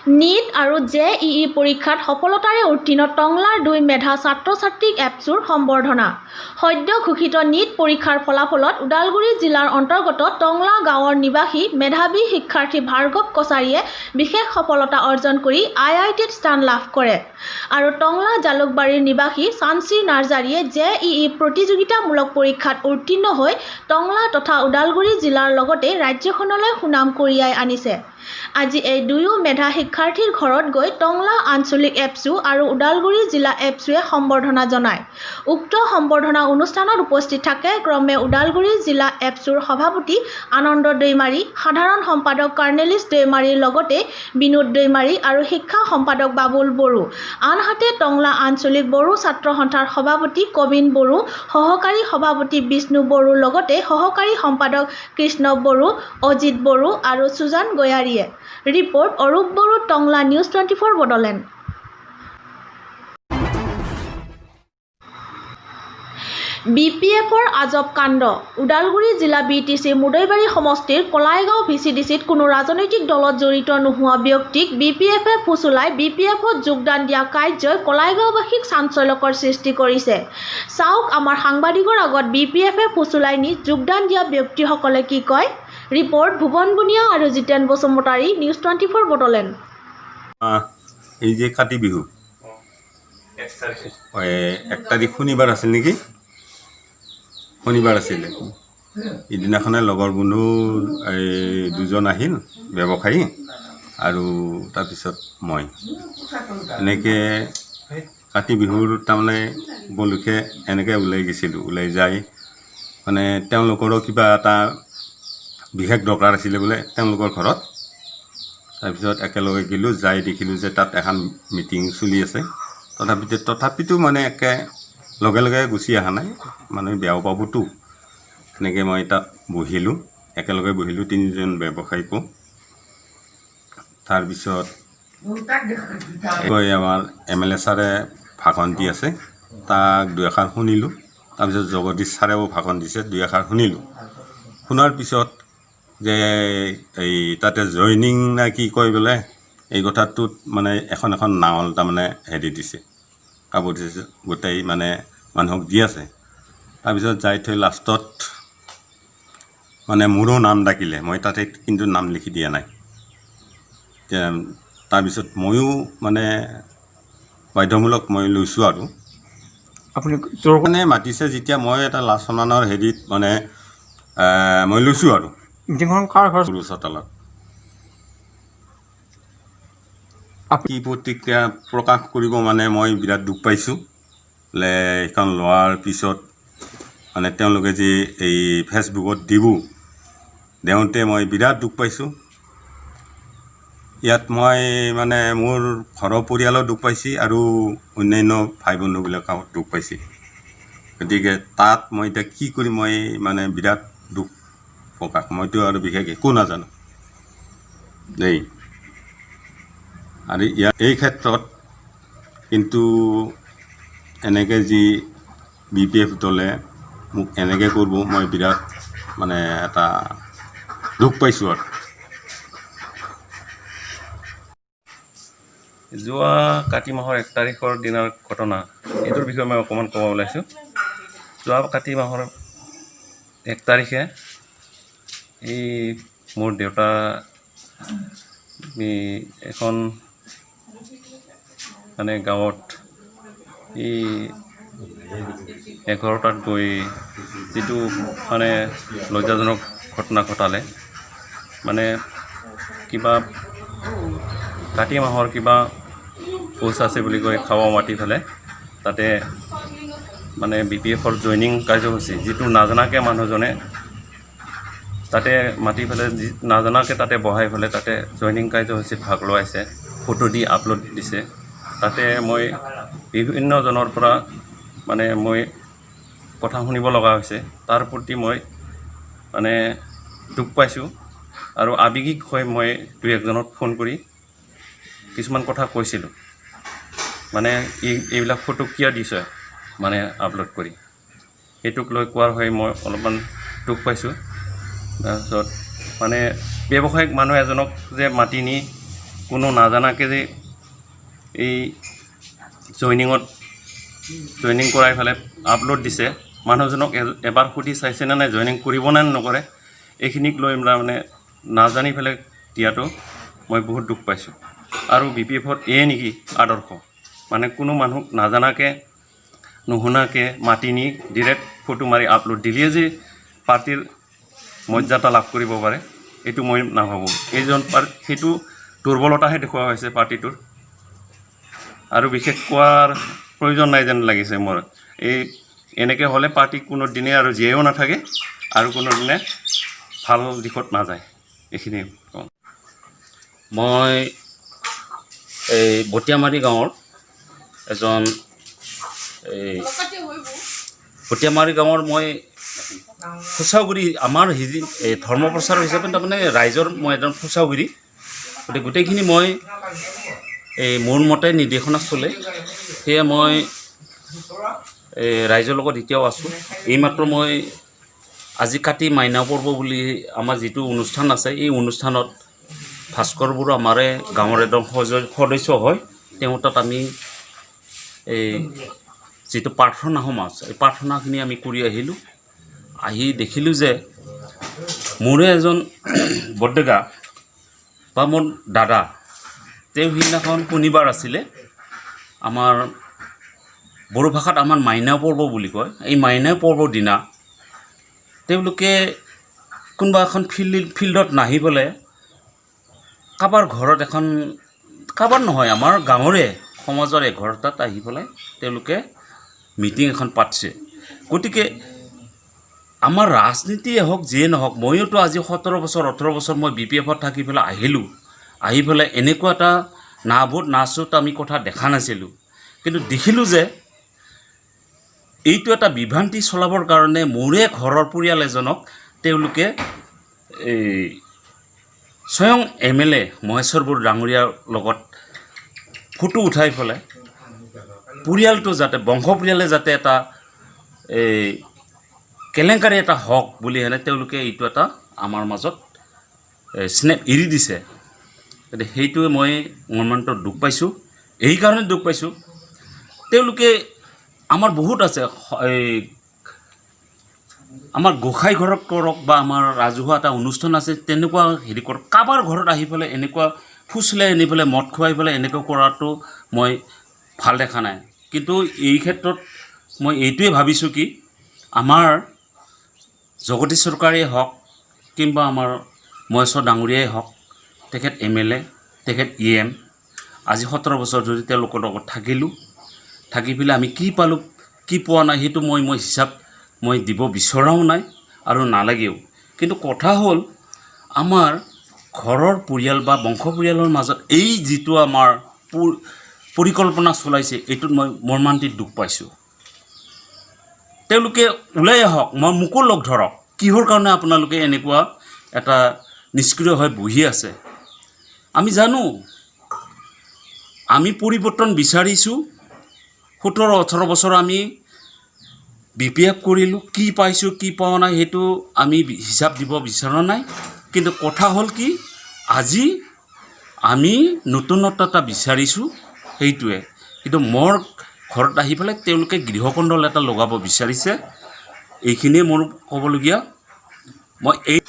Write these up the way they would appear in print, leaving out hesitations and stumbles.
NEET আৰু JEE পৰীক্ষাত সফলতাৰে উত্তীৰ্ণ টংলাৰ 2 মেধা ছাত্ৰ-ছাত্ৰীক এপছুৰ সম্বৰ্ধনা। সদ্য ঘোষিত নীট পৰীক্ষাৰ ফলাফলত ওদালগুৰি জিলাৰ অন্তৰ্গত টংলা গাঁৱৰ নিবাসী মেধাৱী শিক্ষাৰ্থী ভাৰ্গৱ কছাৰীয়ে বিশেষ সফলতা অৰ্জন কৰি IITত স্থান লাভ কৰে আৰু টংলা জালুকবাৰীৰ নিবাসী চাঞ্চী নাৰ্জাৰীয়ে JEE প্ৰতিযোগিতামূলক পৰীক্ষাত উত্তীৰ্ণ হৈ টংলা তথা ওদালগুৰি জিলাৰ লগতে ৰাজ্যখনলৈ সুনাম কঢ়িয়াই আনিছে। আজি এই দুয়ো মেধা শিক্ষাৰ্থীৰ ঘৰত গৈ টংলা আঞ্চলিক এপছু আৰু ওদালগুৰি জিলা এপছুৱে সম্বৰ্ধনা জনায়। উক্ত সম্বৰ্ধনা অনুষ্ঠানত উপস্থিত থাকে ক্ৰমে ওদালগুৰি জিলা এপছুৰ সভাপতি আনন্দ দৈমাৰী, সাধাৰণ সম্পাদক কৰ্ণেলিছ দৈমাৰীৰ লগতে বিনোদ দৈমাৰী আৰু শিক্ষা সম্পাদক বাবুল বড়ো। আনহাতে টংলা আঞ্চলিক বড়ো ছাত্ৰ সন্থাৰ সভাপতি কবিন বড়ো, সহকাৰী সভাপতি বিষ্ণু বড়োৰ লগতে সহকাৰী সম্পাদক কৃষ্ণ বড়ো, অজিত বড়ো আৰু সুজান গয়াৰীয়ে। Report Arup Boro, Tangla news 24 Bodoland. BPFৰ আজব কাণ্ড। ওদালগুৰি জিলা BTC মুদৈবাৰী সমষ্টিৰ কলাইগাঁও VCDCত কোনো ৰাজনৈতিক দলত জড়িত নোহোৱা ব্যক্তিক BPFে ফুচুলাই BPFত যোগদান দিয়া কাৰ্যই কলাইগাঁওবাসীক চাঞ্চল্যকৰ সৃষ্টি কৰিছে। চাওক আমাৰ সাংবাদিকৰ আগত BPFে ফুচুলাই নি যোগদান দিয়া ব্যক্তিসকলে কি কয়। ৰিপৰ্ট ভুৱন বুনিয়া আৰু জিতেন বসুমতাৰী, নিউজ 24 বড়োলেণ্ড। এই যে কাতি বিহু 1 তাৰিখ শনিবাৰ আছিল নেকি? শনিবাৰ আছিলে। ইদিনাখনে লগৰ বন্ধু দুজন আহিল ব্যৱসায়ী আৰু তাৰপিছত মই এনেকৈ কাতি বিহুৰ তাৰমানে উপলক্ষে এনেকৈ ওলাই গৈছিলোঁ। ওলাই যাই মানে তেওঁলোকৰো কিবা এটা বিশেষ দৰকাৰ আছিলে বোলে তেওঁলোকৰ ঘৰত। তাৰপিছত একেলগে গ'লোঁ, যাই দেখিলোঁ যে তাত এখন মিটিং চলি আছে। তথাপিতো মানে লগে লগে গুচি অহা নাই, মানে বেয়াও পাবতো। এনেকৈ মই তাত বহিলোঁ, একেলগে বহিলোঁ 3জন ব্যৱসায়ীকো। তাৰপিছত আমাৰ MLA ছাৰে ভাষণ দি আছে, তাক 2 এষাৰ শুনিলোঁ। তাৰপিছত জগদীশ ছাৰেও ভাষণ দিছে, 2 এষাৰ শুনিলোঁ। শুনাৰ পিছত যে এই তাতে জইনিং না কি কয় বোলে, এই কথাটোত মানে এখন নাৱল তাৰমানে হেৰি দিছে, কাপোৰ দিছে, গোটেই মানে মানুহক দি আছে। তাৰপিছত যাই থৈ লাষ্টত মানে মোৰো নাম ডাকিলে, মই তাতে কিন্তু নাম লিখি দিয়া নাই। তাৰপিছত ময়ো মানে বাধ্যমূলক মই লৈছোঁ আৰু আপুনি মানে মাতিছে যেতিয়া মই এটা লাজ সন্মানৰ হেৰিত মানে মই লৈছোঁ আৰু সৰু চোতালত। কি প্ৰতিক্ৰিয়া প্ৰকাশ কৰিব মানে মই বিৰাট দুখ পাইছোঁ। বোলে এইখন লোৱাৰ পিছত মানে তেওঁলোকে যে এই ফেচবুকত দিওঁতে মই বিৰাট দুখ পাইছোঁ। ইয়াত মই মানে মোৰ ঘৰৰ পৰিয়ালো দুখ পাইছে আৰু অন্যান্য ভাই বন্ধুবিলাকেও দুখ পাইছে। গতিকে তাত মই এতিয়া কি কৰিম, মই মানে বিৰাট দুখ প্ৰকাশ। মইতো আৰু বিশেষ একো নাজানো দেই। আৰু এই ক্ষেত্ৰত কিন্তু এনেকৈ যি BPF দলে মোক এনেকৈ কৰিব, মই বিৰাট মানে এটা দুখ পাইছোঁ আৰু। যোৱা কাতি মাহৰ 1 তাৰিখৰ দিনৰ ঘটনা, এইটোৰ বিষয়ে মই অকণমান ক'ব ওলাইছোঁ। যোৱা কাতি মাহৰ 1 তাৰিখে এই মোৰ দেউতা এখন মানে গাঁৱত এই এঘৰটাত গৈ যিটো মানে লজ্জাজনক ঘটনা ঘটালে। মানে কিবা কাতি মাহৰ কিবা পৌচ আছে বুলি কৈ খাব মাতি পেলাই তাতে মানে BPFৰ জইনিং কাৰ্যসূচী, যিটো নাজানাকৈ মানুহজনে তাতে মাতি পেলাই নাজানাকৈ তাতে বহাই পেলাই তাতে জইনিং কাৰ্যসূচীত ভাগ লোৱাইছে, ফটো দি আপলোড দিছে। তাতে মই বিভিন্নজনৰ পৰা মানে মই কথা শুনিব লগা হৈছে। তাৰ প্ৰতি মই মানে দুখ পাইছোঁ আৰু আৱেগিক হৈ মই 2-1জনক ফোন কৰি কিছুমান কথা কৈছিলোঁ। মানে এইবিলাক ফটো কিয় দিছে মানে আপলোড কৰি, সেইটোক লৈ কোৱাৰ হৈ মই অলপমান দুখ পাইছোঁ। তাৰপিছত মানে ব্যৱসায়িক মানুহ এজনক যে মাতি নি কোনো নাজানাকৈ যে এই জইনিং কৰাই পেলাই আপলোড দিছে মানুহজনক এবাৰ সুধি চাইছেনে নাই জইনিং কৰিবনে নকৰে এইখিনিক লৈ মানে নাজানি পেলাই দিয়াটো মই বহুত দুখ পাইছোঁ আৰু BPF-ৰ নেকি আদৰ্শ মানে কোনো মানুহক নাজানাকৈ নুশুনাকৈ মাতি নি ডিৰেক্ট ফটো মাৰি আপলোড দিলেই যে পাৰ্টিৰ মৰ্যাদা লাভ কৰিব পাৰে এইটো মই নাভাবোঁ এইজন সেইটো দুৰ্বলতাহে দেখুওৱা হৈছে পাৰ্টিটোৰ আৰু বিশেষ কোৱাৰ প্ৰয়োজন নাই যেন লাগিছে মোৰ এনেকৈ হ'লে পাৰ্টি কোনো দিনে আৰু জীয়াও নাথাকে আৰু কোনো দিনে ভাল দিশত নাযায় এইখিনি কওঁ মই এই বটিয়ামাৰী গাঁৱৰ এজন বটিয়ামাৰী গাঁৱৰ মই ফুচাগুৰি আমাৰ ধৰ্ম প্ৰচাৰ হিচাপে তাৰমানে ৰাইজৰ মই এজন ফুচাগুৰি গতিকে গোটেইখিনি মই মোৰ মতে নিৰ্দেশনা চলে সেয়ে মই ৰাইজৰ লগত এতিয়াও আছোঁ এইমাত্ৰ মই আজি কাতি মাইনা পৰ্ব বুলি আমাৰ যিটো অনুষ্ঠান আছে এই অনুষ্ঠানত ভাস্কৰ বড়ো আমাৰে গাঁৱৰ এজন সদস্য হয় তেওঁ তাত আমি এই যিটো প্ৰাৰ্থনা সমাজ এই প্ৰাৰ্থনাখিনি আমি কৰি আহিলোঁ আহি দেখিলোঁ যে মোৰে এজন বৰদেউতা বা মোৰ দাদা তেওঁ সিদিনাখন শনিবাৰ আছিলে আমাৰ বড়ো ভাষাত আমাৰ মাইনা পৰ্ব বুলি কয় এই মাইনা পৰ্বৰ দিনা তেওঁলোকে কোনোবা এখন ফিল্ডত নাহি পেলাই কাৰোবাৰ ঘৰত কাৰোবাৰ নহয় আমাৰ গাঁৱৰে সমাজৰ এঘৰ তাত আহি পেলাই তেওঁলোকে মিটিং এখন পাতিছে গতিকে আমাৰ ৰাজনীতিয়ে হওক যিয়ে নহওক ময়োতো আজি 17 বছৰ 18 বছৰ মই BPF-ত থাকি পেলাই আহিলোঁ আহি পেলাই এনেকুৱা এটা না ভোট না চোট আমি কথা দেখা নাছিলোঁ কিন্তু দেখিলোঁ যে এইটো এটা বিভ্ৰান্তি চলাবৰ কাৰণে মোৰে ঘৰৰ পৰিয়াল এজনক তেওঁলোকে স্বয়ং MLA মহেশ্বৰ বড়ো ডাঙৰীয়াৰ লগত ফটো উঠাই পেলাই পৰিয়ালটো যাতে বংশ পৰিয়ালে যাতে এটা কেলেংকাৰী এটা হওক বুলি হেনে তেওঁলোকে এইটো এটা আমাৰ মাজত স্নেপ এৰি দিছে গতিকে সেইটোৱে মই মৰ্মান্তত দুখ পাইছোঁ এইকাৰণে দুখ পাইছোঁ তেওঁলোকে আমাৰ বহুত আছে আমাৰ গোসাঁই ঘৰত কৰক বা আমাৰ ৰাজহুৱা এটা অনুষ্ঠান আছে তেনেকুৱা হেৰি কৰক কাৰোবাৰ ঘৰত আহি পেলাই এনেকুৱা ফুচলাই আনি পেলাই মদ খুৱাই পেলাই এনেকুৱা কৰাটো মই ভাল দেখা নাই কিন্তু এই ক্ষেত্ৰত মই এইটোৱে ভাবিছোঁ কি আমাৰ জগদীশ চৰকাৰেই হওক কিংবা আমাৰ মহেশ্বৰ ডাঙৰীয়াই হওক তেখেত MLA তেখেত EM আজি 17 বছৰ ধৰি তেওঁলোকৰ লগত থাকিলোঁ থাকি পেলাই আমি কি পালোঁ কি পোৱা নাই সেইটো মই হিচাপ মই দিব বিচৰাও নাই আৰু নালাগেও কিন্তু কথা হ'ল আমাৰ ঘৰৰ পৰিয়াল বা বংশ পৰিয়ালৰ মাজত এই যিটো আমাৰ পৰিকল্পনা চলাইছে এইটোত মই মৰ্মান্তিক দুখ পাইছোঁ তেওঁলোকে ওলাই আহক মোকো লগ ধৰক কিহৰ কাৰণে আপোনালোকে এনেকুৱা এটা নিষ্ক্ৰিয় হৈ বহি আছে আমি জানো আমি পৰিৱৰ্তন বিচাৰিছোঁ 17-18 বছৰ আমি BPF কৰিলোঁ কি পাইছোঁ কি পোৱা নাই সেইটো আমি হিচাপ দিব বিচৰা নাই কিন্তু কথা হ'ল কি আজি আমি নতুনত্ব এটা বিচাৰিছোঁ সেইটোৱে কিন্তু মোৰ ঘৰত আহি পেলাই তেওঁলোকে গৃহকণ্ডল এটা লগাব বিচাৰিছে এইখিনিয়ে মোৰ ক'বলগীয়া মই এই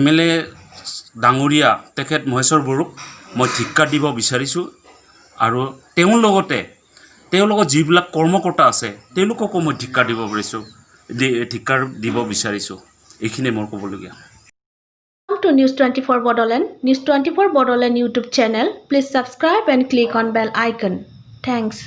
MLA ডাঙৰীয়া তেখেত মহেশ্বৰ বড়োক মই ধিক্কাৰ দিব বিচাৰিছোঁ আৰু তেওঁৰ লগতে তেওঁলোকৰ যিবিলাক কৰ্মকৰ্তা আছে তেওঁলোককো মই ধিক্কাৰ দিব বিচাৰিছোঁ এইখিনিয়ে মোৰ ক'বলগীয়া To News 24 Bodoland, News 24 Bodoland YouTube channel. Please subscribe and click on bell icon. Thanks.